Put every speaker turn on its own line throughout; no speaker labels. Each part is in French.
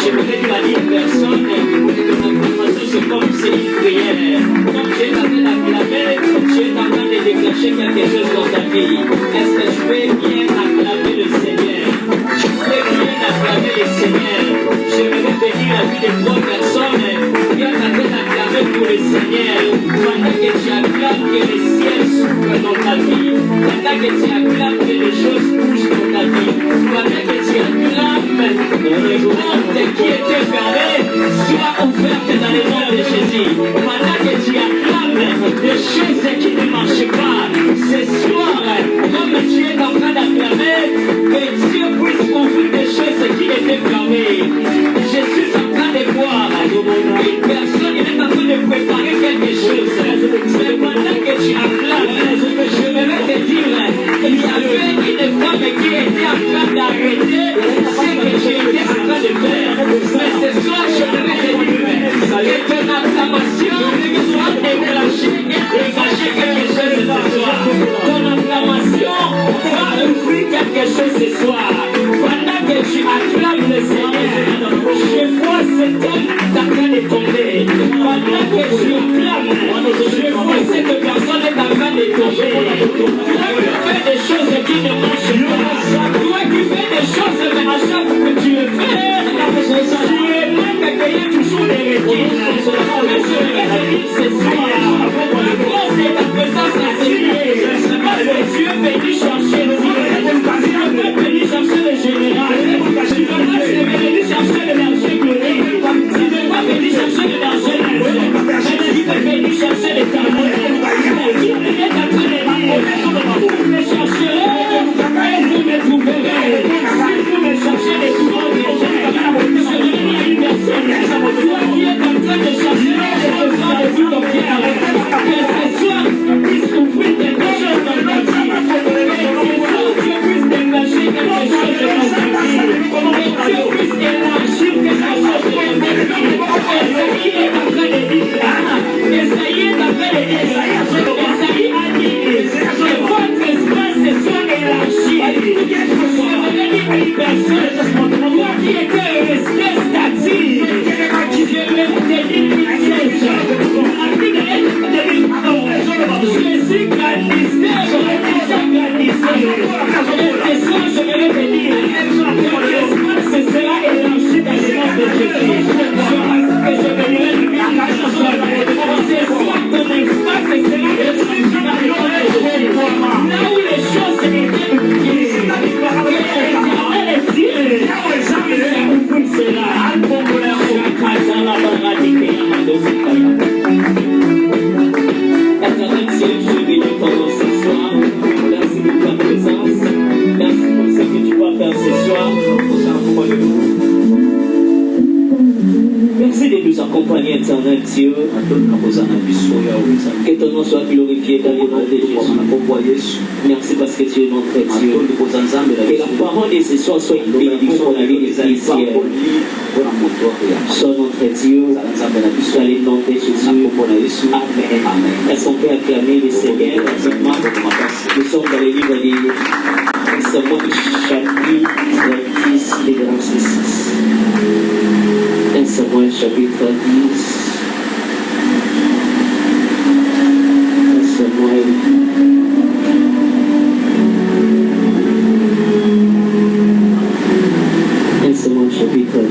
J'aimerais pas dire personne, c'est comme c'est une prière. Comme tu es en train d'acclamer, tu es en train de déclencher quelque chose dans ta vie. Est-ce que je peux bien acclamer le Seigneur? Je peux bien acclamer le Seigneur. J'aimerais bénir la vie de 3 personnes qui sont en train d'acclamer pour le Seigneur. Pendant que tu acclames que le ciel s'ouvre dans ta vie. Pendant que tu acclames que les choses bougent dans ta vie. Pendant que tu acclames les portes qui étaient fermées soient ouvertes dans le nom de Jésus. Pendant que tu acclames des choses qui ne marchent pas, ce soir, comme tu es en train d'acclamer, que Dieu puisse ouvrir des choses qui étaient fermées. Je suis en train de voir une personne est en train de préparer quelque chose. Mais pendant que tu acclames, je vais te dire, il y avait une femme qui était en train d'arrêter ce que tu étais en train de faire. Mais ce soir, je vais te dire, que ton acclamation soit déclenchée et dégager quelque chose ce soir. Ton acclamation va ouvrir quelque chose ce soir. Pendant que tu acclames le Seigneur, je vois cet homme en train de tomber. Pendant que tu acclames, je vois cette personne est en train de tomber. Toi qui fais des choses qui ne marchent pas. Toi qui fais des choses, mais à chaque fois que tu le fais, tu es même qu'il y a toujours des retirs. Mais je vais te dire ce soir, la grâce et ta présence à Seigneur. Parce que tu es venu chercher le ciel. Tu n'es pas venu chercher le général. Tu n'es pas venu chercher le marché glorieux. Tu n'es pas venu chercher le marché glorieux. Mais tu es venu chercher les talents. Qui est en train de dire, vous me chercherez et vous me trouverez. Si vous me cherchez les trouverez. Je vais dire à une personne, toi qui es en train de chercher les besoins de tout ton cœur, que ce soir puisse ouvrir quelque chose dans ta vie. Que ce soir Dieu puisse dégager quelque chose dans ta vie. Que Dieu puisse élargir quelque chose dans ta vie. Esaïe est en train de dire là. Esaïe est en train de dire là. Esaïe a dit que votre espace soit élargi. Je vais dire à une personne, toi qui étais resté statique, je vais te dire une chose. Jésus grandissait, et ça, je vais te dire que l'espace sera élargi dans le nom de Jésus. Je vais dire ce soir, ton espace sera élargi dans le nom de Jésus. Là où les choses étaient oubliées, l'éternel est dit, c'est là. Éternel, Dieu, je suis venu pendant ce soir. Merci pour ta présence. Merci pour ce que tu vas faire ce soir. Merci de nous accompagner, éternel Dieu. Que ton nom soit glorifié dans le nom de Jésus. Merci parce que tu es notre Dieu. Que la parole de ce soir soit une bénédiction dans la vie des Haïtiens. Sois notre Dieu. Dans le nom de Jésus. Amen. Est-ce qu'on peut acclamer le Seigneur? Nous sommes dans le livre de Samuel chapitre 10, verset 6. 1 Samuel chapitre 10. 1 Samuel. Samuel chapitre 10.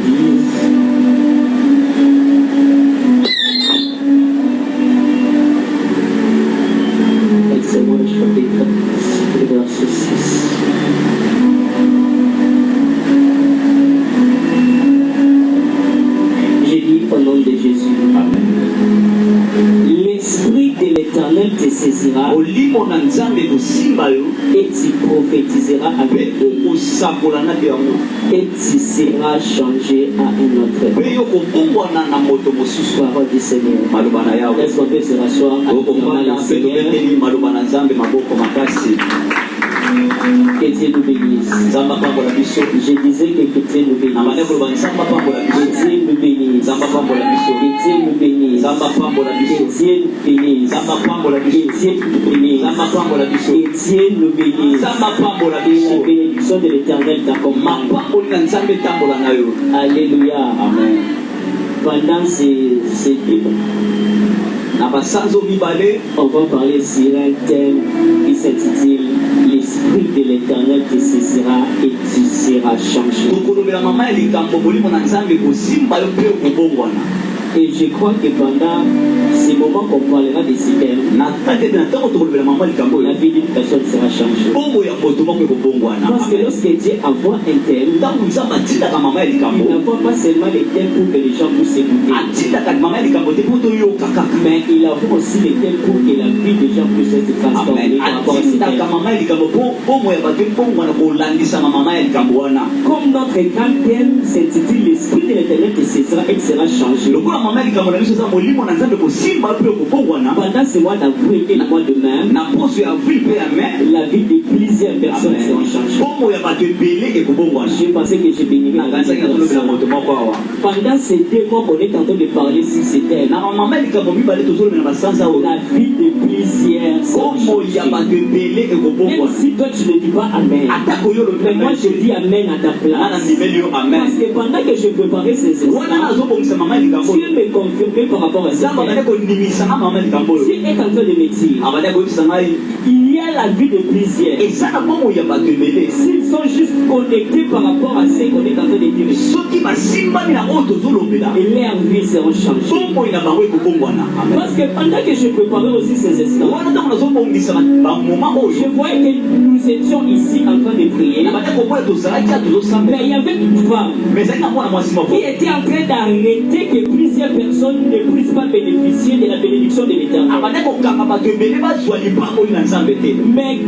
Samuel chapitre 10, verset 6. J'ai dit au nom de Jésus. L'Esprit de l'Éternel te saisira et tu prophétiseras avec eux et tu seras changé à un autre. Parole du Seigneur. Est-ce qu'on peut se rasseoir devant le Seigneur? Que Dieu nous bénisse. Je disais que Dieu nous bénisse. Que Dieu nous bénisse. Que Dieu nous bénisse. Zamba pambo la biso.
Étienne bénisse.
Zamba pambo la biso.
Étienne bénisse.
Zamba pambo la biso.
Étienne nous bénisse.
Zamba pambo la
Et la
biso.
bénédiction de l'Éternel t'accompagne.
Mapambo na nzambe tambola na yo.
Alléluia.
Amen.
Pendant ces débats,
Na basanzo mibale
on va parler sur un thème qui s'intitule L'Esprit de l'Éternel te saisira et tu seras changé.
tokolobela mama ya likambo molimo na nzambe kosimba yo mpe okobongwana.
Et je crois que pendant ces moments qu'on parlera de ces thèmes,
Na tante na ntango tokolobela mama likambo
la
oyo
vie d'une personne sera changée.
bongo ya moto moko ekobongwana.
Parce que lorsque Dieu envoie un thème,
ntango nzambe atindaka mama ya
il
likambo
n'envoie pas seulement les thèmes pour que les gens puissent écouter,
atindaka mama ya likambo te mpo toyoka kaka.
mais il envoie aussi les thèmes pour que la vie des gens puisse être transformée par rapport à ces
atindaka
thèmes.
mama ya likambo mpo bongo ya bato ebongwana kolandisama mama ya likambo wana.
Comme notre grand thème s'intitule L'Esprit de l'Éternel te saisira et sera changé.
lokola mama ya likambo na biso eza molimo na nzambe kosimba mpe okobongwana.
Pendant ce mois d'avril et le mois de mai,
na poso ya avril mpe ya mai
la vie de plusieurs personnes sera changée.
bongo ya bato ebele ekobongwana.
Je pensais que je bénirais la vie
nakanzaki
des
natolobela
personnes.
moto moko awa.
Pendant ces 2 mois qu'on est en train de parler sur ces thèmes,
na mama ya likambo mibale tozolobela basanza oyo
la vie de plusieurs sera
bongo ya
changée.
bato ebele
Même
ekobongwana.
si toi tu ne dis pas Amen,
atako yo
mais moi je dis Amen à ta
nana
place.
ndimeli yo
Parce
amen.
que pendant que je préparais ces
wana
instants,
nazobongisa mama ya likambo
Dieu me confirmait par rapport à ces
nzambe abandi
thèmes.
kondimisanga mama ya likambo oyo
Dieu est en train de me dire,
abandi koyebisa ngai
il y a la vie de plusieurs.
eza na bongo ya bato ebele
S'ils sont juste connectés par rapport à ce qu'on est en train de dire,
soki basimbani na oyo tozolobela
et leurs vies seront changées.
bomoi na bango ekobongwana. amen.
Parce que pendant que je préparais aussi ces instants,
wana ntango nazobongisa bamoma
je
oyo
voyais que nous étions ici en train de prier.
nabandi koboya tozalaki ya
Mais
tozosambela
il y avait une femme
mais ezali na mwana mwasi moko
qui était en train d'arrêter que plusieurs personnes ne puissent pas bénéficier de la bénédiction de l'Éternel.
abandi kokanga bato ebele bazwa libangoli na nzambe te.
Mais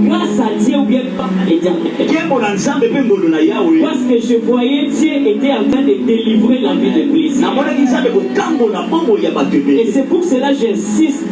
grâce à Dieu ou bien par l'Éternel.
nkembo na nzambe mpe ngolo na yawe
Parce que je voyais Dieu était en train de délivrer la vie de plusieurs.
namonaki nzambe kokangola bongo ya bato
Et
ebele.
c'est pour cela que j'insiste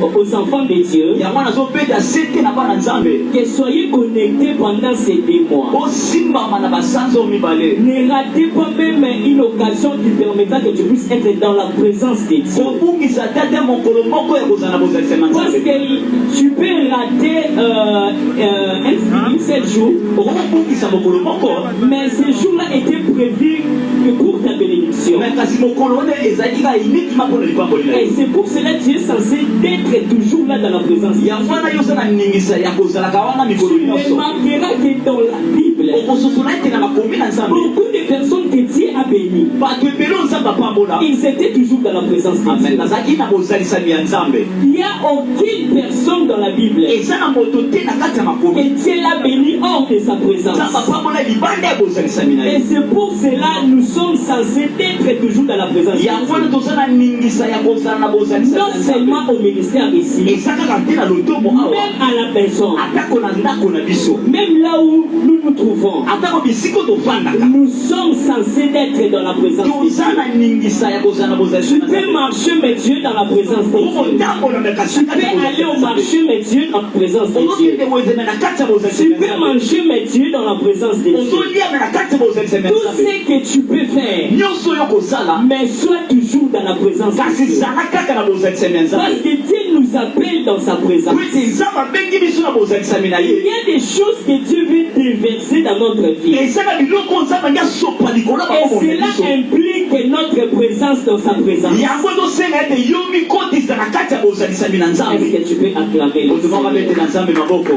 aux enfants de Dieu
yango nazobeta sete na bana nzambe
que soyez connectés pendant ces 2 mois.
osimbama na basanza oyo mibale.
Ne ratez pas même une occasion qui permettra que tu puisses être dans la présence de Dieu.
kobungisa tata mokolo moko ya kozala na bozalisema
Parce
nzambe.
que tu peux rater un seul jour,
okobungisa mokolo moko
mais ce jour-là était prévu que pour ta bénédiction.
me kasi mokolo wana ezalaki kaka inikima mpo na libangoli na
Et
ye.
c'est pour cela que tu es censé d'être toujours là dans la présence de
yango
Dieu.
wana yo oza na ningisa ya kozalaka wana mikolo
Tu
nyonso.
remarqueras que dans la Bible,
okososola ete na makomi na nzambe
beaucoup de personnes que Dieu a bénies,
bato ebele oyo nzambe apambola.
ils étaient toujours dans la présence de
amen
Dieu.
nazalaki na bozalisami ya nzambe.
Il n'y a aucune personne dans la Bible
eza na moto te na kati ya
que
makomi
Dieu l'a béni hors de sa présence.
nzambe apambola libanda ya bozalisami na
Et
ye.
c'est pour cela que nous sommes censés être toujours dans la présence de
yango wana
Dieu.
toza na ningisa ya kozala na bozalisami
Non
na
seulement
nzambe.
au ministère ici,
eza kaka te na lotombo awa
même à la maison,
atako na ndako na biso
même là où nous nous trouvons,
atako bisika oyo tofandaka
nous sommes censés être dans la présence de
toza
Dieu.
na ningisa ya kozala na
Tu
bozalisami na
peux
nzambe.
marcher, mais Dieu dans la présence de Dieu.
okotambola na kasi
Tu peux aller au marché, mais Dieu dans la présence de Dieu.
ozokende wezeme na kati ya
Tu
bozalisami
peux
na nzambe.
manger, mais Dieu dans la présence de Dieu.
ozoliama na kati ya bozalisami na
Tout
nzambe.
ce que tu peux faire,
nyonso oyo kozala
mais sois toujours dans la présence de
kasi
Dieu.
zala kaka na bozalisami ya
Parce
nzambe.
que Dieu nous appelle dans sa présence.
po ete nzambe abengi biso na bozalisami na
Il y
ye.
a des choses que Dieu veut déverser dans notre vie.
eza na biloko nzambe angi asopa likolo ya
Et
maboko na
cela
biso.
implique notre présence dans sa présence.
yango ezosenga ete yo mikotisa na kati ya bozalisami na
Est-ce
nzambe.
que tu peux acclamer le
otomaka
Seigneur?
bete na nzambe maboko.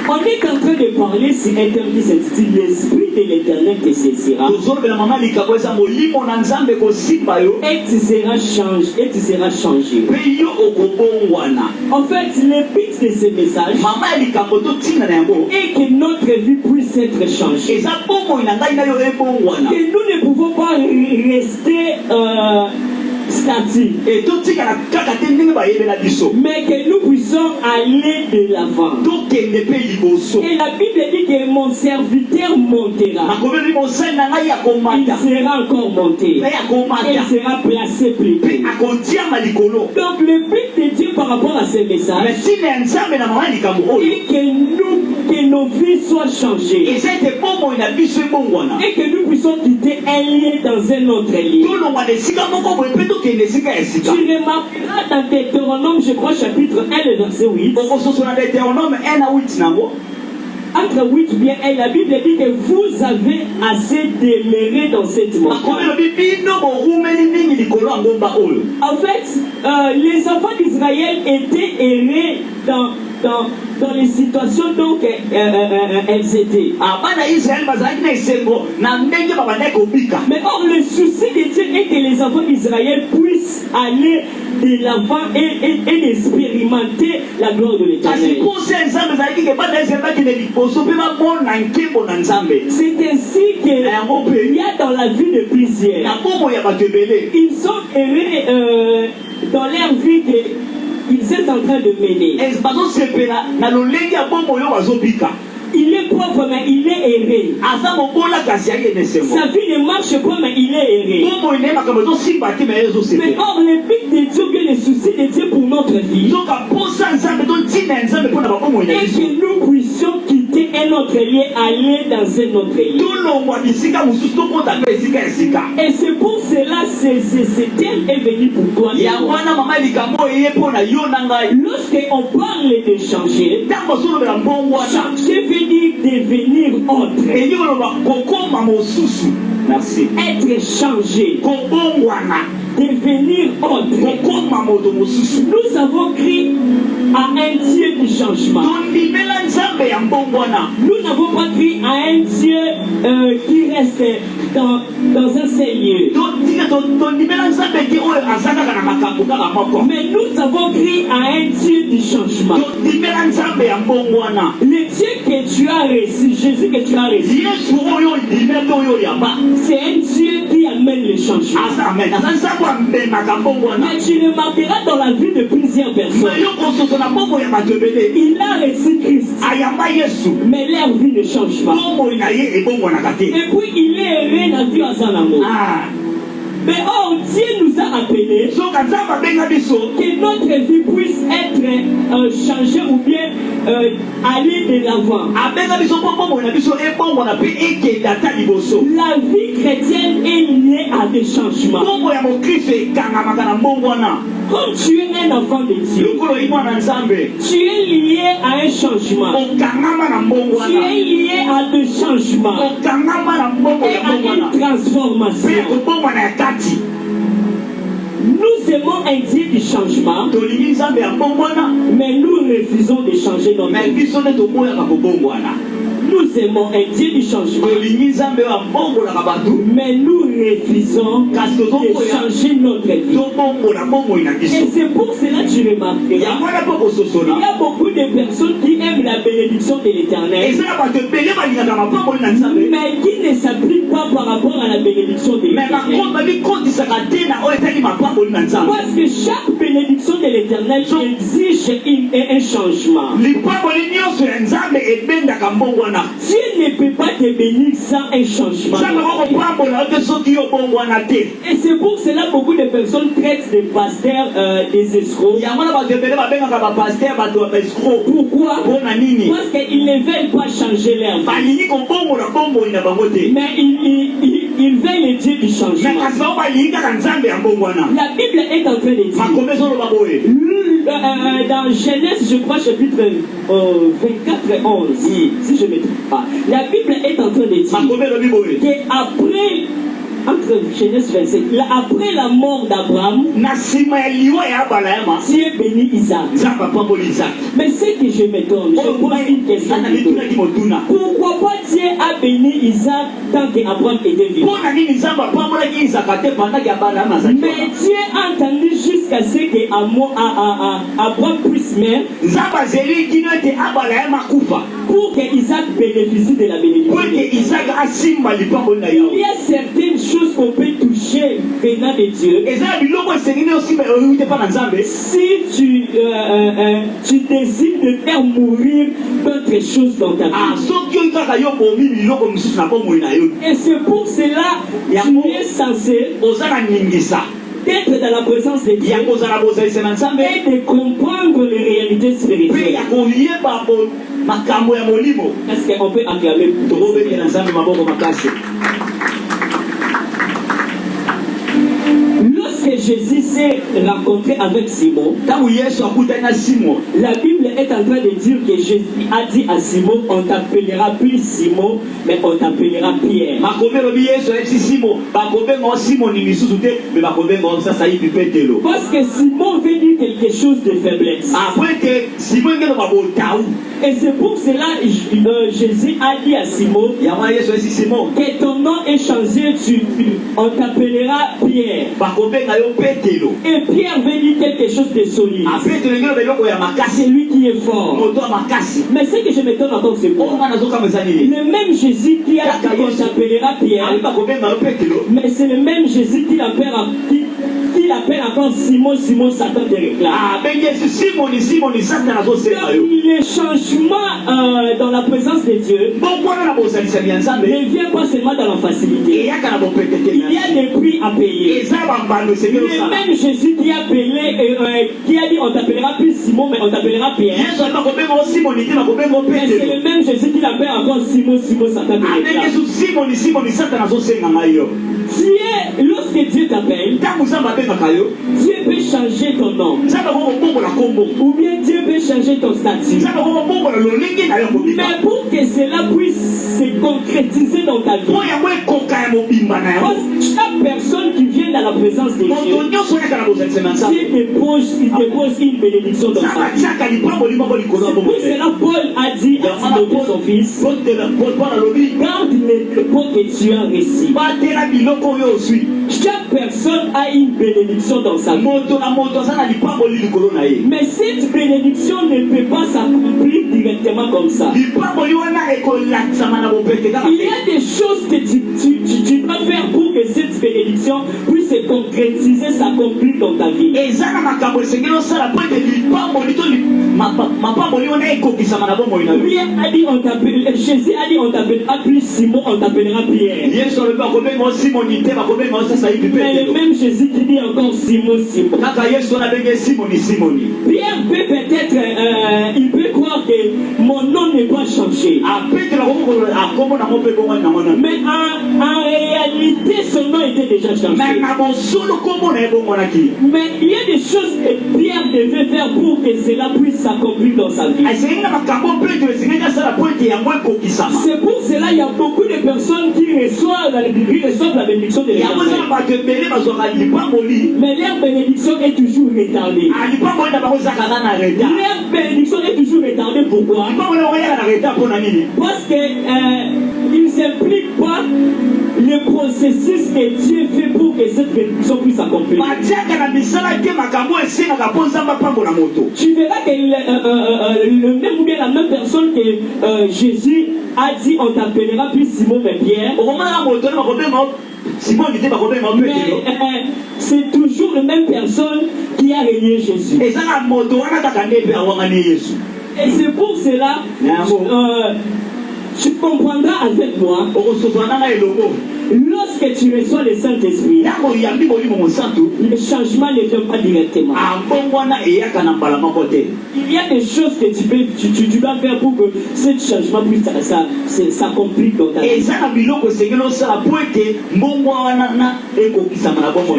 On est en train de parler sur un thème qui s'intitule L'Esprit de l'Éternel te saisira
tozolobela mama likambo eza molimo na nzambe kosimba yo
et tu seras changé.
mpe yo okobongwana.
En fait, le but de ce message
mama ya likambo totinda na yango
est que notre vie puisse être changée.
eza bomoi na ngai na yo ebongwana.
Que nous ne pouvons pas rester
statut.
Et tout ce qui a
Mais que nous puissions aller de l'avant. Et la Bible dit que mon serviteur montera. Il sera encore monté. Et il sera placé plus tôt. Donc le but de Dieu par rapport à ce message est que nos vies soient changées. Et que nous puissions quitter un lieu dans un autre lieu. Tu remarqueras dans Deutéronome, je crois, chapitre 1, le verset 8. Entre 8 bien, et la Bible dit que vous avez assez demeuré dans cette montagne. En fait, les enfants d'Israël étaient errés dans les situations donc elles étaient. Mais or le souci de Dieu est que les enfants d'Israël puissent aller de l'avant et expérimenter la gloire de l'Éternel. C'est ainsi qu'il y a dans la vie de plusieurs. Ils sont errés dans leur vie qu'ils sont en train de mener. Il est pauvre, mais il est erré. Sa vie ne marche pas, mais il est erré. Mais or, le but de Dieu, que le souci de Dieu pour notre vie, et que nous puissions quitter un autre lieu, aller dans un autre lieu. Et c'est pour cela que ce terme est venu pour toi. Lorsqu'on parle de changer, changer veut dire devenir autre.
Merci.
Être changé. Devenir autre. Nous avons crié à un Dieu du changement. Nous n'avons pas crié à un Dieu qui reste dans un seul lieu. Mais nous avons crié à un Dieu du changement. Le Dieu que tu as reçu, Jésus que tu as reçu, c'est un Dieu qui amène le changement. Mais tu remarqueras dans la vie de plusieurs personnes, il a reçu Christ, mais leur vie ne change pas. Et puis il est erré dans la vie à son amour. Mais or, Dieu nous a appelés que notre vie puisse être changée ou bien aller de l'avant. La vie chrétienne est liée à des changements. Comme tu es un enfant de Dieu, tu es lié à un changement. Tu es lié à des changements et à une transformation. Nous aimons un Dieu du changement, mais nous refusons de changer notre vie. Nous aimons un Dieu du changement, mais nous refusons de changer notre vie. Et c'est pour cela que tu remarqueras, il y a beaucoup de personnes qui aiment la bénédiction de l'Éternel, mais qui ne s'appliquent pas par rapport à la bénédiction de l'Éternel. Parce que chaque bénédiction de l'Éternel exige un changement. Dieu ne peut pas te bénir sans un changement. Et c'est pour cela que beaucoup de personnes traitent des pasteurs des escrocs. Pourquoi? Parce qu'ils ne veulent pas changer leur vie. Mais ils veulent le Dieu du changement. La Bible est en train de dire, dans Genèse, je crois, chapitre 24, 11, si je ne me trompe pas, la Bible est en train de dire qu'après, entre Genèse 25, après la mort d'Abraham, Dieu bénit Isaac. Mais ce que je me donne, je pose une question. Pourquoi pas Dieu a béni Isaac tant qu'Abraham était vivant? Mais Dieu a entendu jusqu'à ce qu'Abraham puisse mourir pour que Isaac bénéficie de la bénédiction. Il y a certaines choses qu'on peut toucher
projet venant de Dieu, si tu décides de faire mourir d'autres choses dans ta vie, et c'est pour cela que tu es censé d'être dans la présence de Dieu et de comprendre les réalités spirituelles. Est-ce qu'on peut acclamer pour lorsque Jésus s'est rencontré avec Simon, la Bible est en train de dire que Jésus a dit à Simon, on t'appellera plus Simon, mais on t'appellera Pierre. Parce que Simon veut dire quelque chose de faiblesse. Et c'est pour cela que Jésus a dit à Simon que ton nom est changé, on t'appellera Pierre. Et Pierre veut dire quelque chose de solide. C'est lui qui est fort. Mais ce que je me donne encore, c'est quoi? Le même Jésus qui a dit qu'on t'appellera Pierre, mais c'est le même Jésus qui l'appelle encore Simon, Simon, Satan te réclame. Le changement dans la présence de Dieu ne vient pas seulement dans la facilité. Il y a des prix à payer. Le même Jésus qui a appelé, qui a dit on t'appellera plus Simon, mais on t'appellera Pierre. Mais c'est le même Jésus qui l'appelle encore Simon, Simon, Satan te réclame. Lorsque Dieu t'appelle, Dieu peut changer ton nom. Ou bien Dieu peut changer ton statut. Mais pour que cela puisse se concrétiser dans ta vie, parce que chaque personne qui vient dans la présence de Dieu, Dieu dépose une bénédiction dans sa vie. C'est pour cela Paul a dit à Timothée son fils, garde les pots que tu as reçus. Chaque personne a une bénédiction dans sa vie. Mais cette bénédiction ne peut pas s'accomplir directement comme ça. Il y a des choses que tu dois faire pour que cette bénédiction puisse se concrétiser, s'accomplir dans ta vie. Jésus a dit on t'appellera plus Simon, on t'appellera Pierre. Mais le même Jésus qui dit encore Simon, Simon. Pierre peut peut-être, il peut croire que mon nom n'est pas changé. Mais en réalité, son nom était déjà changé. Mais il y a des choses que Pierre devait faire pour que cela puisse s'accomplir dans sa vie. C'est pour cela qu'il y a beaucoup de personnes qui reçoivent la bénédiction de l'Éternel. Mais leur bénédiction est toujours retardée. Leur bénédiction est toujours retardée. Pourquoi? Parce qu'ils n'impliquent pas le processus que Dieu fait pour que cette bénédiction puisse s'accomplir. Tu verras que le même ou bien la même personne que Jésus a dit on t'appellera plus Simon mais Pierre. Mais c'est toujours la même personne qui a renié Jésus. Et c'est pour cela tu comprendras avec moi. Lorsque tu reçois le Saint-Esprit, le changement ne vient pas directement. Il y a des choses que tu dois faire pour que ce changement puisse s'accomplir dans ta vie. Je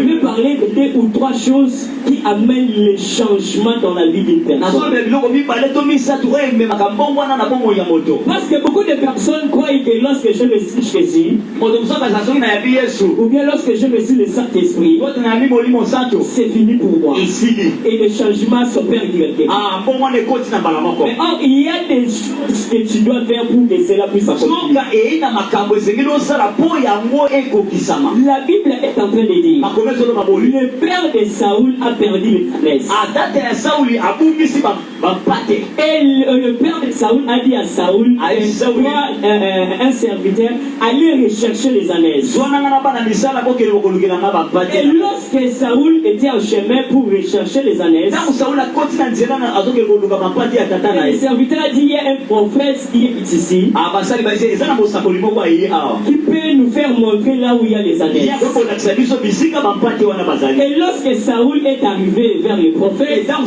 vais parler de 2 ou 3 choses qui amènent le changement dans la vie d'une personne. Parce que beaucoup de personnes croient que lorsque je reçois Jésus, ou bien lorsque je reçois le Saint-Esprit, c'est fini pour moi. Et le changement s'opère directement. Mais or, il y a des choses que tu dois faire pour que cela puisse s'accomplir. La Bible est en train de dire, le père de Saoul a perdu les ânes. Et le père de Saoul a dit à Saoul, un serviteur, allez rechercher les ânes. Et lorsque Saoul était en chemin pour rechercher les ânesses, le serviteur a dit, il y a un prophète qui est ici, qui peut nous faire montrer là où il y a les ânesses. Et lorsque Saoul est arrivé vers le prophète, la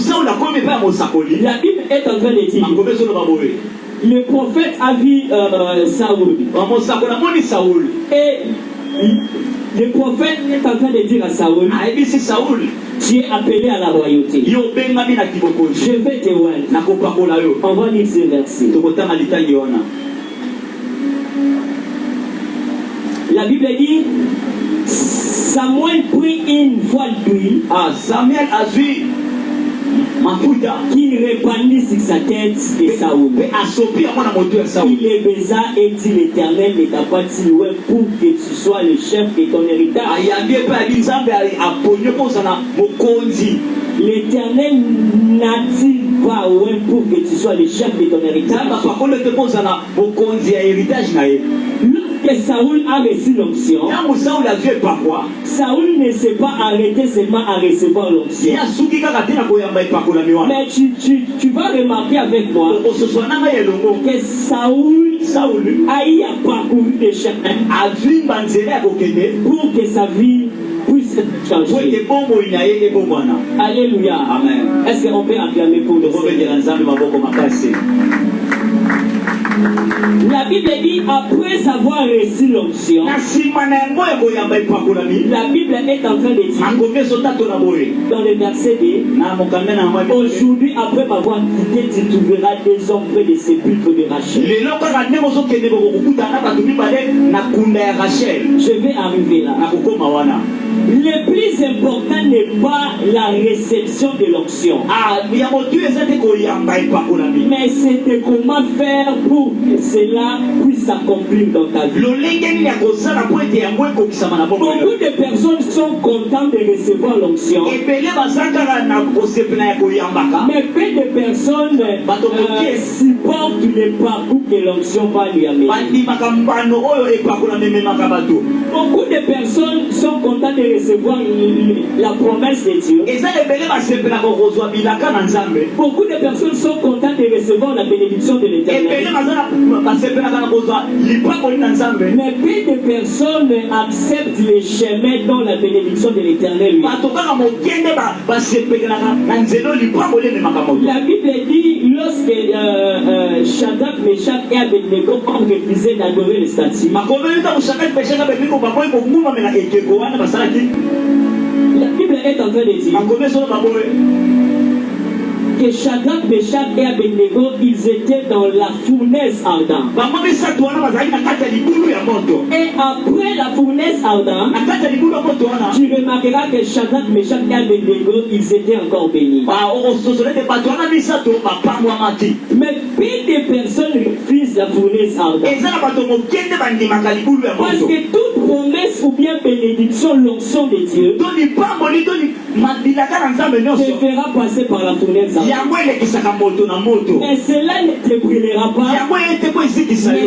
Bible est en train de dire, le prophète a vu Saoul. Et le prophète est en train de dire à Saoul, tu es appelé à la royauté. Je vais te voir. On va lire ce verset. La Bible dit, Samuel prit une voile d'huile. Samuel a vu qui répandit sur sa tête de Saoul. Il les baisa et dit, l'Éternel ne t'a pas dit pour que tu sois le chef de ton héritage. L'Éternel n'a-t-il pas pour que tu sois le chef de ton héritage? Lorsque Saoul a reçu l'onction, Saoul ne s'est pas arrêté seulement à recevoir l'onction. Mais tu vas remarquer avec moi que Saoul a eu à parcourir des chemins pour que sa vie puisse changer. Alléluia. Amen. Est-ce qu'on peut acclamer pour le Seigneur? La Bible dit, après avoir reçu l'onction, la Bible est en train de dire, dans le verset 2, aujourd'hui, après m'avoir quitté, tu trouveras des hommes près des sépulcres de Rachel. Je vais arriver là. Le plus important n'est pas la réception de l'onction, mais c'est de comment faire pour que cela puisse s'accomplir dans ta vie. Beaucoup de personnes sont contentes de recevoir l'onction, mais peu de personnes supportent le parcours que l'onction va lui amener. Beaucoup de personnes sont contentes de recevoir la promesse de Dieu. Beaucoup de personnes sont contentes de recevoir la bénédiction de l'Éternel. Mais peu de personnes acceptent les chemins dans la bénédiction de l'Éternel. La Bible dit, lorsque Shadrach, Meshach et Abednego ont refusé d'adorer les statues, la Bible est en train de dire que Shadrach, Meshach et Abednego, ils étaient dans la fournaise ardente. Et après la fournaise ardente, tu remarqueras que Shadrach, Meshach et Abednego, ils étaient encore bénis. Mais peu de personnes refusent la fournaise ardente. Parce que toute promesse ou bien bénédiction, l'onction de Dieu, devra passer par la fournaise ardente. Mais cela ne te brûlera pas, mais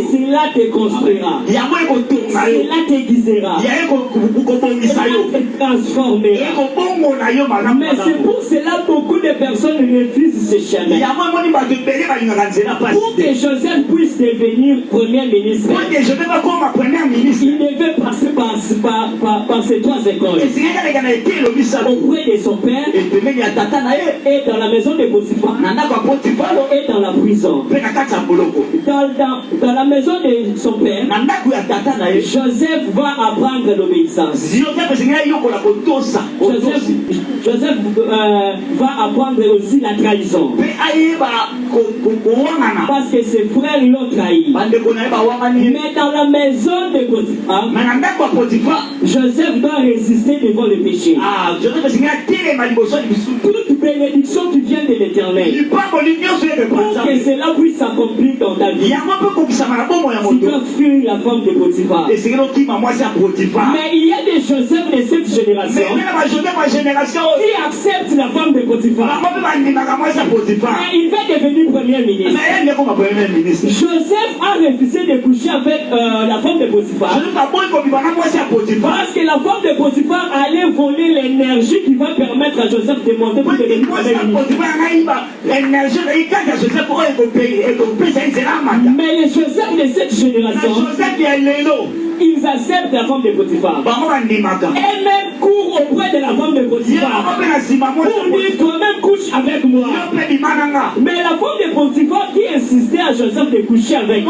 cela te construira, cela t'aiguisera, cela te transformera. Mais c'est pour cela que beaucoup de personnes refusent ce chemin. Pour que Joseph puisse devenir premier ministre, il devait passer par ces trois écoles. Auprès de son père, et dans la maison de Potiphar, et dans la prison. Dans la maison de son père, Joseph va apprendre l'obéissance. Joseph va apprendre aussi la trahison. Parce que ses frères l'ont trahi. Mais dans la maison de Potiphar, Joseph doit résister devant le péché. Toute bénédiction qui vient de l'Éternel, pour que cela puisse s'accomplir dans ta vie, tu dois fuir la femme de Potiphar. Mais il y a des Joseph de cette génération qui acceptent la femme de Potiphar. Mais il va devenir devenu premier ministre. Joseph a refusé de coucher avec la femme de Potiphar. Parce que la femme de Potiphar allait voler l'énergie qui va permettre à Joseph de monter pour devenir premier ministre. Mais les Joseph de cette génération, ils acceptent la femme de Potiphar. Et même courent auprès de la femme de Potiphar pour dire toi-même couche avec moi. Mais la femme de Potiphar qui insistait à Joseph de coucher avec elle.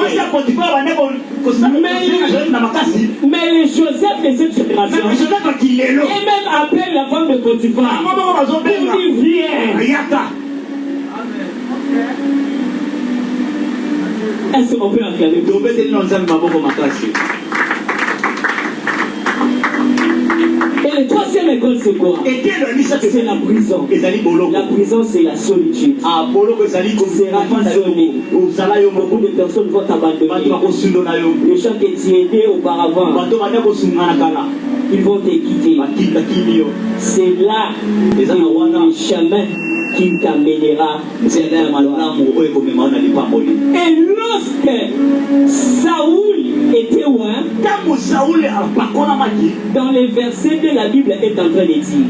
Mais les Joseph de cette génération, et même appellent la femme de Potiphar pour dire viens. Est-ce qu'on peut acclamer? Et le troisième école, c'est quoi? C'est la prison. La prison, c'est la solitude. Tu seras isolé. Beaucoup de personnes vont t'abandonner. Les gens que tu aidais auparavant, ils vont te quitter. C'est là le chemin qui t'amènera. Et lorsque Saoul était loin, dans les versets de la Bible est en train de dire,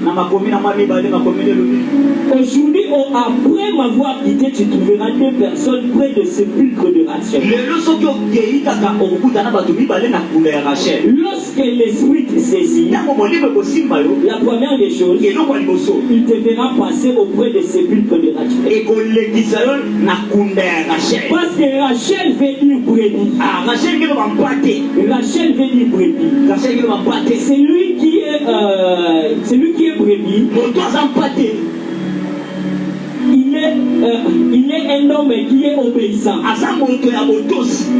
aujourd'hui, après m'avoir quitté, tu trouveras deux personnes près de sépulcre de Rachel. Lorsque l'esprit te saisit, la première des choses, il te fera passer auprès de sépulcre de Rachel. Parce que Rachel veut dire brebis. Rachel veut dire brebis. C'est lui qui est brebis. Il est un homme qui est obéissant.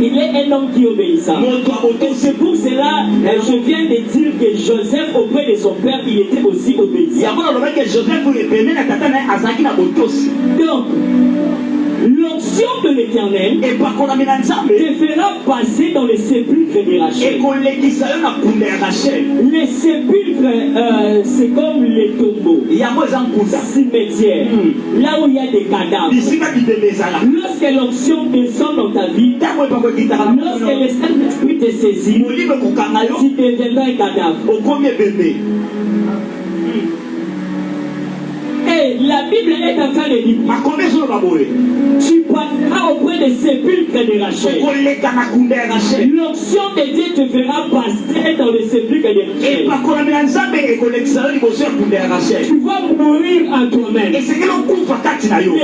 Il est un homme qui est obéissant. Et c'est pour cela je viens de dire que Joseph, auprès de son père, il était aussi obéissant. Donc, l'onction de l'Éternel te fera passer dans les sépulcres de Rachel. Les sépulcres, c'est comme les tombeaux, cimetières, là où il y a des cadavres. Lorsque l'onction descend dans ta vie, lorsque le Saint-Esprit te saisit, tu deviendras un cadavre. Et la Bible est en train de dire, tu passeras auprès des sépulcres de Rachel. L'onction de Dieu te fera passer dans les sépulcres de Rachel. Tu vas mourir en toi-même. Les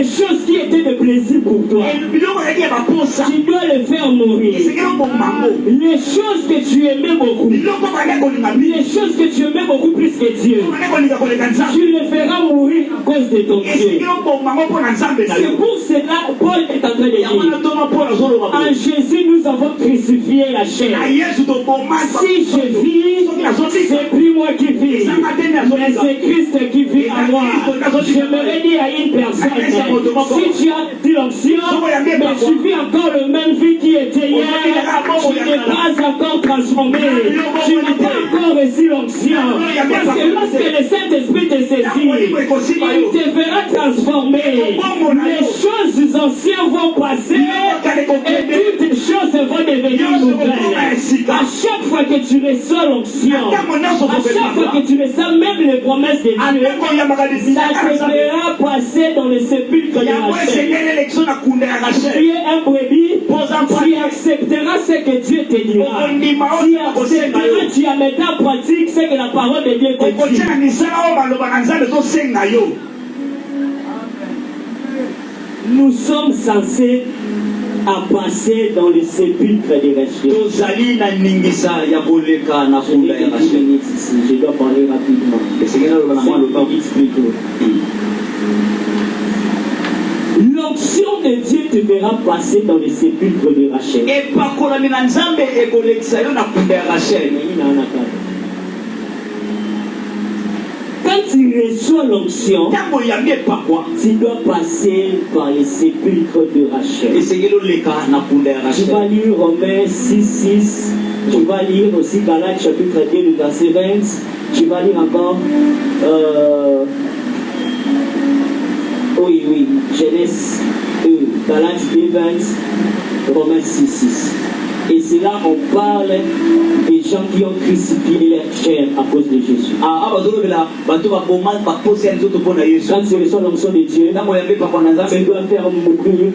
choses qui étaient de plaisir pour toi, tu dois les faire mourir. Les choses que tu aimais beaucoup, les choses que tu aimais beaucoup plus que Dieu, tu les feras mourir à cause de ton Dieu. C'est pour cela Paul est en train de dire, en Jésus nous avons crucifié la chair. Si je vis, c'est plus moi qui vis, mais c'est Christ qui vit en moi. J'aimerais dire à une personne, si tu as dit l'onction, mais tu vis encore le même vie qui était hier, tu n'es pas encore transformé, tu n'as pas encore reçu l'onction. Parce que lorsque le Saint-Esprit te saisit, il te fera transformer. Les choses anciennes vont passer et toutes les choses vont devenir nouvelles. À chaque fois que tu reçois l'onction, à chaque fois que tu reçois même les promesses de Dieu, ça te fera passer dans les sépulcres de Rachel. Tu es un brebis, tu accepteras ce que Dieu te dira. Tu accepteras, tu mettras en pratique ce que la parole de Dieu te dit. Nous sommes censés à passer dans les sépulcres de Rachel. Je dois parler rapidement. L'onction de Dieu te verra passer dans les sépulcres de Rachel. Quand tu reçois l'onction, tu dois passer par les sépulcres de Rachel. Tu vas lire Romains 6:6. Tu vas lire aussi Galates chapitre 2, le verset 20. Tu vas lire encore oui, Genèse Galates 2:20, Romains 6:6. Et c'est là on parle des gens qui ont crucifié leur chair à cause de Jésus. Quand tu reçois l'onction de Dieu, tu dois faire mourir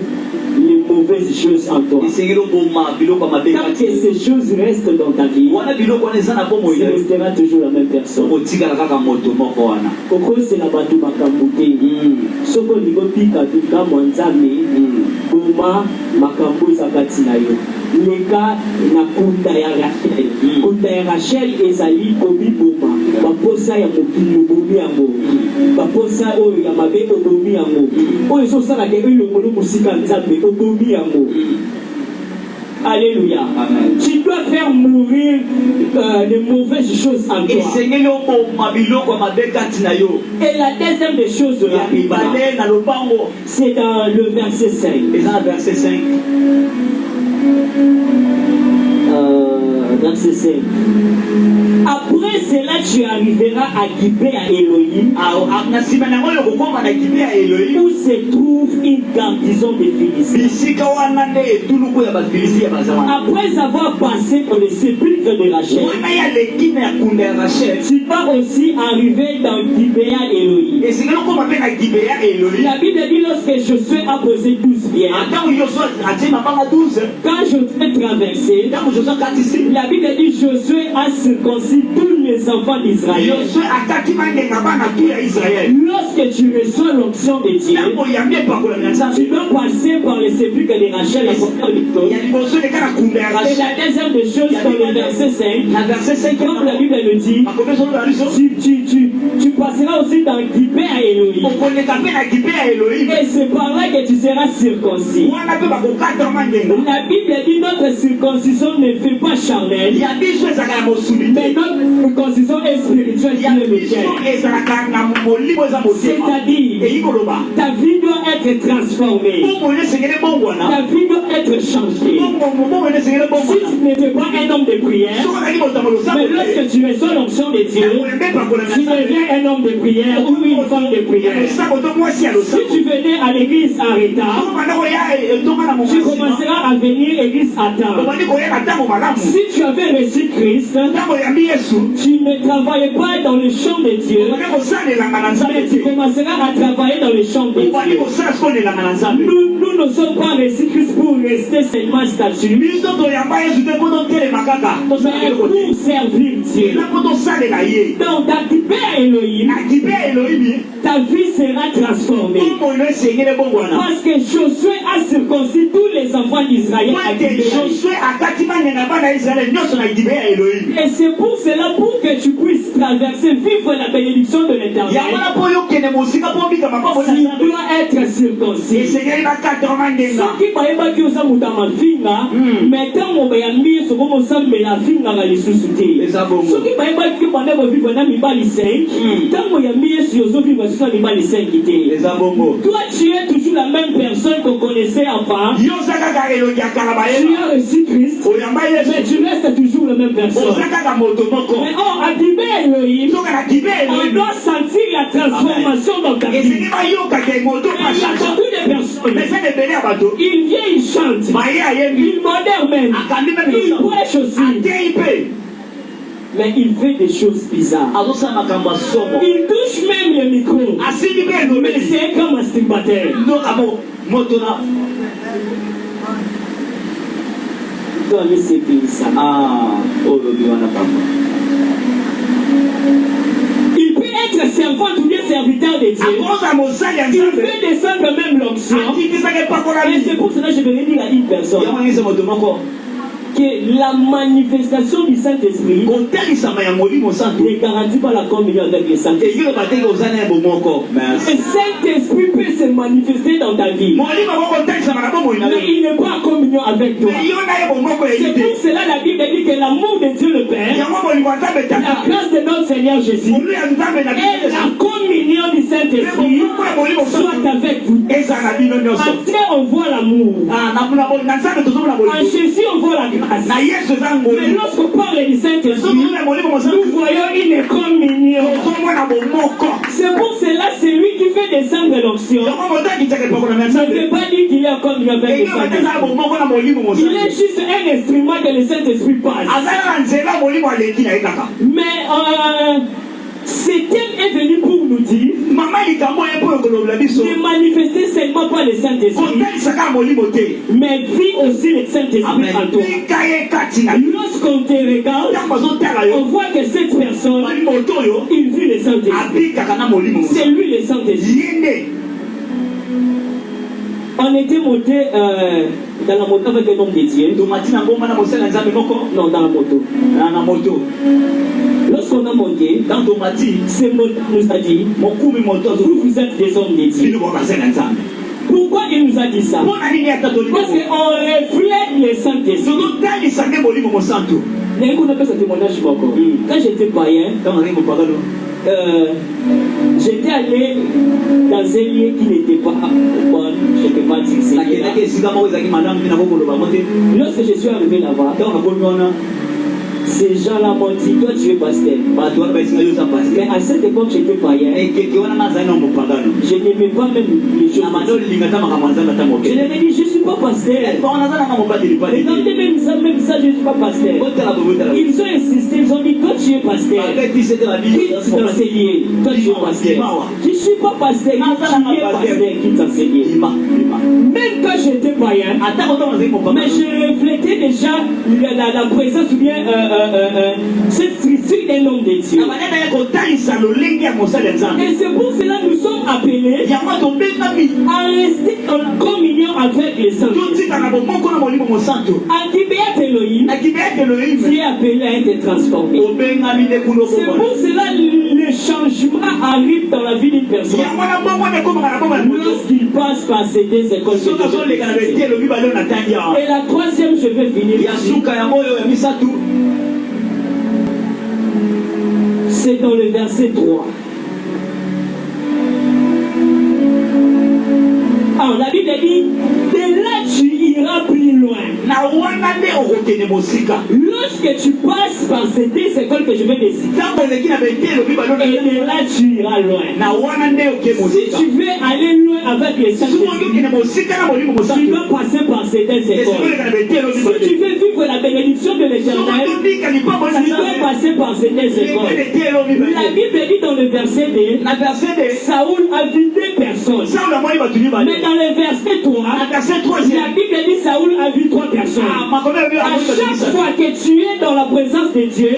les mauvaises choses en toi. Tant que ces choses restent dans ta vie, tu resteras toujours la même personne. Pourquoi c'est la bateau makambuté? Soko ligopika tuka mwanzame, boma makambu zakatina yo. Leka na kunda ya Rachel. Kunda ya Rachel ezali kobi boma. Baposa ya mokili bomi yango. Baposa oyo ya mabe obomi yango. Oyo so sala ke oyo ngolo musika nzambe obomi yango. Alléluia. Amen. Tu dois faire mourir les mauvaises choses en toi. Et la deuxième des choses, c'est dans le verset 5.
Verset 5.
Verset 5. Après cela, tu arriveras à Gibea Elohim, où se trouve une garnison de Philistins. Après avoir passé pour les sépulcres de Rachel, tu vas aussi arriver dans Gibea Elohim. La Bible dit lorsque Josué a posé 12 pierres, quand Josué traversait, la Bible dit Josué a circoncis tous les enfants d'Israël. Lorsque tu reçois l'onction de Dieu, tu dois passer par les sépulcres de Rachel et la deuxième des choses dans le verset 5, comme la Bible le dit, tu passeras aussi dans Gibea Elohim. Et c'est par là que tu seras circoncis. La Bible dit notre circoncision ne fait pas charnel, mais notre circoncision est spirituelle qui est le ciel. C'est-à-dire, ta vie doit être transformée. Ta vie doit être changée. Si tu n'étais pas un homme de prière, mais lorsque tu reçois l'onction de Dieu, tu deviens un homme de prière ou une femme de prière. Si tu venais à l'église en retard, tu commenceras à venir à l'église à temps. Si tu avais reçu Christ, tu ne travaillais pas dans le champ de Dieu, mais tu commenceras à travailler dans le champ de Dieu. Nous ne sommes pas reçus Christ pour rester seulement statues, mais pour servir Dieu. Donc, dans Gibea Elohim, ta vie sera transformée. Parce que Josué a circoncis tous les enfants d'Israël à et c'est pour cela, pour que tu puisses traverser, vivre la bénédiction de l'Éternel, tu dois être circoncis. Ce qui va être que ça m'a finga, maintenant on va y aller sur comment ça me la finga va les sous-souter. Ce qui va être que pendant que vivre dans Mibali 5, tant qu'on y a mis sur les vivre sur Mibali 5 qui était. Toi tu es toujours la même personne qu'on connaissait avant. Tu as reçu Christ, mais tu restes toujours la même personne. Mais à Gibea Elohim, on doit sentir la transformation dans ta vie. Et il y a beaucoup de personnes, ils viennent, ils chantent, ils modèrent même, ils prêchent aussi. Mais il fait des choses bizarres. Il touche même le micro. Mais c'est comme un stigmateur. Il peut être servant ou bien serviteur de Dieu. Il peut descendre même l'onction. Et c'est pour cela que je vais dire à une personne que la manifestation du Saint-Esprit ne garantit pas la communion avec le Saint-Esprit. Le Saint-Esprit peut se manifester dans ta vie, mais il n'est pas en communion avec toi. C'est pour cela la Bible dit que l'amour de Dieu le Père, la grâce de notre Seigneur Jésus et la communion du Saint-Esprit soit avec vous. En Dieu on voit l'amour, en Jésus on voit la grâce. grâce. Mais lorsqu'on parle du Saint-Esprit, nous voyons une communion. C'est pour cela, c'est lui qui fait descendre l'onction. Ça ne veut pas dire qu'il est en communion avec le Saint-Esprit. Il est juste un instrument que le Saint-Esprit passe. Mais cet homme est venu pour nous dire de manifester seulement pas le Saint-Esprit, mais vit aussi le Saint-Esprit en toi. Lorsqu'on te regarde, on voit que cette personne, il vit le Saint-Esprit. C'est lui le Saint-Esprit. On était monté dans la moto avec un homme de Dieu. Non, dans la moto. Lorsqu'on a monté, ce moto nous a dit, vous êtes des hommes de Dieu. Pourquoi il nous a dit ça? Parce qu'on reflète le Saint-Esprit. Quand j'étais païen, j'étais allé dans un lieu qui n'était pas bon, je ne peux pas dire c'est là. Lorsque je suis arrivé là-bas, ces gens-là m'ont dit, toi tu es pasteur. Mais à cette époque, j'étais païen. Je n'aimais pas même les choses. Je leur ai dit, je ne suis pas pasteur. Regardez même ça, je ne suis pas pasteur. Ils ont insisté, ils ont dit, toi tu es pasteur. Quitte d'enseigner. Toi tu es pasteur. Je ne suis pas pasteur. Tu es pasteur, quitte d'enseigner. Même quand j'étais païen, mais je reflétais déjà la présence ou bien cette structure d'un homme de Dieu. Et c'est pour cela que nous sommes appelés à rester en communion avec les saints. Tu es appelé à être transformé. C'est pour cela que le changement arrive dans la vie d'une personne lorsqu'il passe par ces deux écoles. Et la troisième, je vais finir. C'est dans le verset 3. Alors la Bible dit, de là tu iras plus loin. Lorsque tu passes par ces deux écoles que je vais décider, et de là tu iras loin. Si tu veux aller loin avec les Saint-Esprit, tu dois passer par ces deux écoles. Si tu veux vivre la bénédiction de l'Éternel, tu dois passer par ces deux écoles. La Bible dit dans le verset 2, Saoul a vu deux personnes. Mais dans le verset 3, la Bible dit Saoul a vu trois personnes. À chaque fois que tu es dans la présence de Dieu,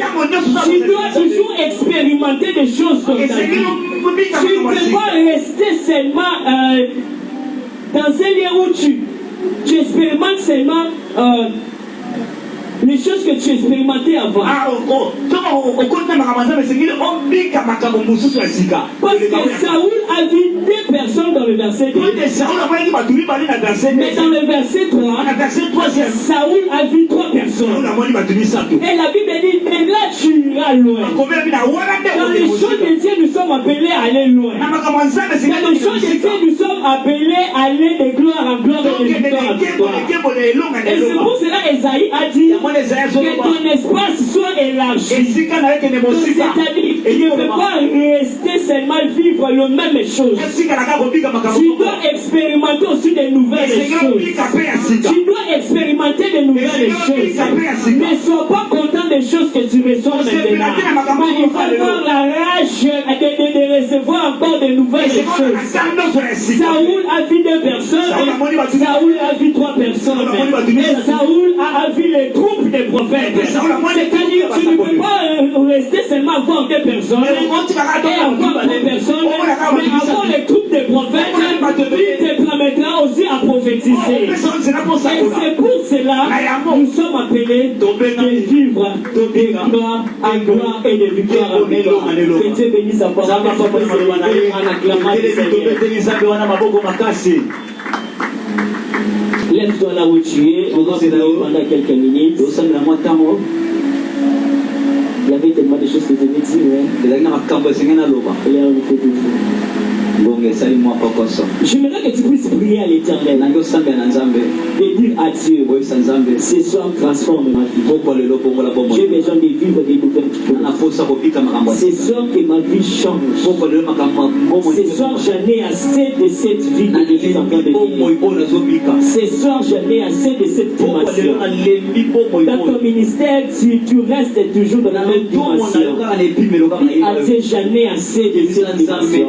tu dois toujours expérimenter des choses dans ta vie. Tu ne peux pas rester seulement dans un lieu où tu expérimentes seulement les choses que tu expérimentais avant. Parce que Saoul a vu deux personnes dans le verset 2. Mais dans le verset 3, Saoul a vu trois personnes. Et la Bible dit, et là tu iras loin. Dans les choses de Dieu, nous sommes appelés à aller loin. Dans les choses de Dieu, nous sommes appelés à aller de gloire en gloire et de victoire en victoire. Et c'est pour cela qu'Esaïe a dit que ton espace soit élargi. C'est-à-dire qu'il ne peut pas rester seulement vivre le même chose. Tu dois expérimenter aussi de nouvelles choses. Tu dois expérimenter de nouvelles choses. Ne sois pas content des choses que tu reçois maintenant. Mais il faut avoir la rage de recevoir encore de nouvelles choses. Saoul a vu deux personnes. Saoul a vu trois personnes. Et Saoul a vu les troupes des prophètes. C'est-à-dire que tu ne peux pas rester seulement voir deux personnes et avoir trois personnes, mais avoir les troupes des prophètes, il te permettra aussi à prophétiser. Et c'est pour cela que nous sommes appelés de vivre de gloire en gloire et de victoire en victoire. Que Dieu bénisse sa parole en acclamant le Seigneur. Lève-toi là où tu es, on va pendant quelques minutes. Il y avait tellement de choses que je devais dire. Il y a un peu de J'aimerais que tu puisses prier à l'Éternel et dire à Dieu, ce soir transforme ma vie. J'ai besoin de vivre des nouvelles choses. Ce soir que ma vie change. Ce soir j'en ai assez de cette vie que je suis en train de vivre. Ce soir j'en ai assez de cette dimension. Dans ton ministère, tu restes toujours dans la même dimension. À Dieu, j'en ai assez de cette dimension.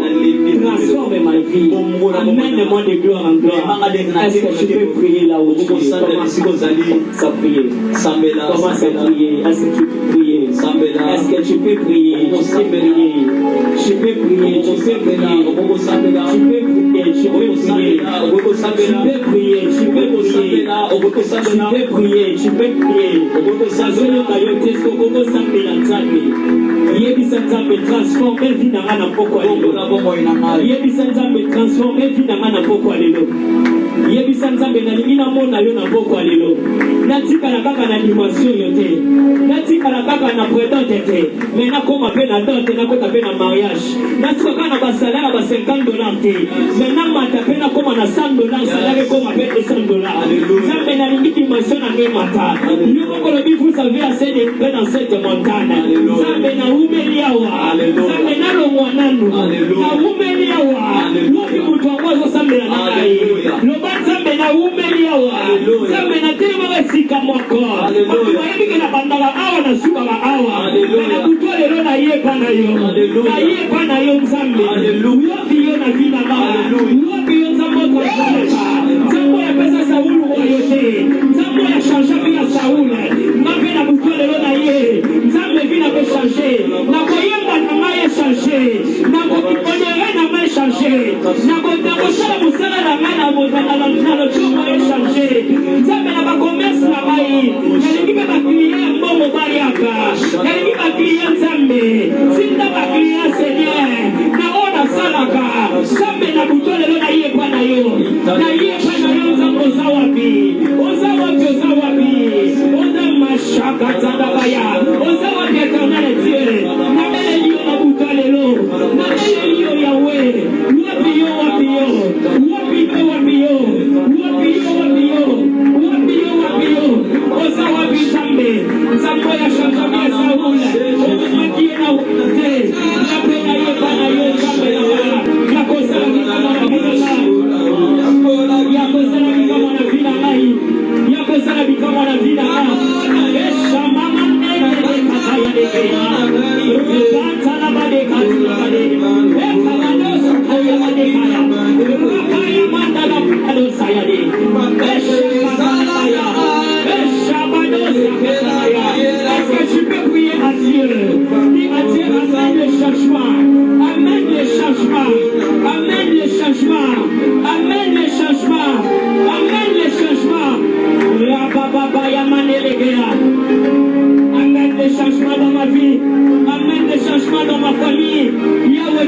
Transforme ma vie. Amène-moi de gloire en gloire. Est-ce que je peux prier là où tu es? Commence à prier. Commence à prier. Est-ce que tu peux prier? Est-ce que tu peux prier? Je peux prier. Je peux prier. Je peux prier. Je peux prier. Je peux prier. Je peux prier. Je peux prier. Je peux prier. Je peux prier. Yebisa Nzambe transforme vie na ngana poko alelo. Yebisa Nzambe transforme vie na ngana poko alelo. Yebisa Nzambe na lingina mona yo na poko alelo. Natika na kaka na dimension yote. Natika na kaka na prétente te. Mais na koma pe na dot na kota pe na mariage. Natika kana ba salaire ba $50 te. Mais na mata pe na koma na $100 salaire koma pe $100. Nzambe na lingi dimension na ngemata. Yo ko lo bi vous avez assez de paix dans cette montagne. Nzambe na umeliawa. Nzambe na longwa nanu. Na umeliawa. Wopi mutu wangozo sambe na nai. Loba nzambe na umeliawa. Nzambe na tema resika moko. Watu waebike na bandala awa na suka wa awa. Na kutole lo na yepa na yo. Na yepa na yo nzambe. Wopi yo na vina ma. Wopi yo nzambo kwa zaleka. Nzambo ya pesa Saulu wa yote. Nzambo ya shanja vina Saulu. Ngape na kutole lo na ye. Nzambe vina pe changer. Na koyemba na maye changer. Na kodonere na maye changer. Na kodakosala musala na maye na mozana na lo choma ye changer. Nzambe na ba commerce na maye. Nalingi ba client mbongo bali aka. Nalingi ba client Nzambe. Sinda ba client Seigneur. Na ona salaka. Nzambe na kutole lo na ye pa na yo. Na ye pa na yo Nzambe zawapi. Ozawapi ozawapi. Oza mashaka tandabaya. Ozawapi eternel Dieu. Na bele liyo na butalelo. Na bele liyo Yahweh. Wapi yo wapi yo. Wapi yo wapi yo. Wapi yo wapi yo. Wapi yo wapi yo. Ozawapi Nzambe. Nzambe ya shakami ya Saula. Ozawapi na wote. Na bele ye pa na yo Nzambe na wala. Yakosala kama na vina. Yakosala kama na vina ngai. Yakosala kama na vina. Esha mama nene kataya dekea. Rukanta bade katula bade. Ekabado sakaya bade kaya. Rukaya mandala bado sayade. Esha kataya. Esha bado sakaya. Est-ce que tu peux prier à Dieu? Dis à Dieu, amène le changement. Amène le changement. Amène le changement. Amène le changement. Amène le changement. Rababa yamanelekea. Amène le changement dans ma vie. Amène le changement dans ma famille. Yahweh,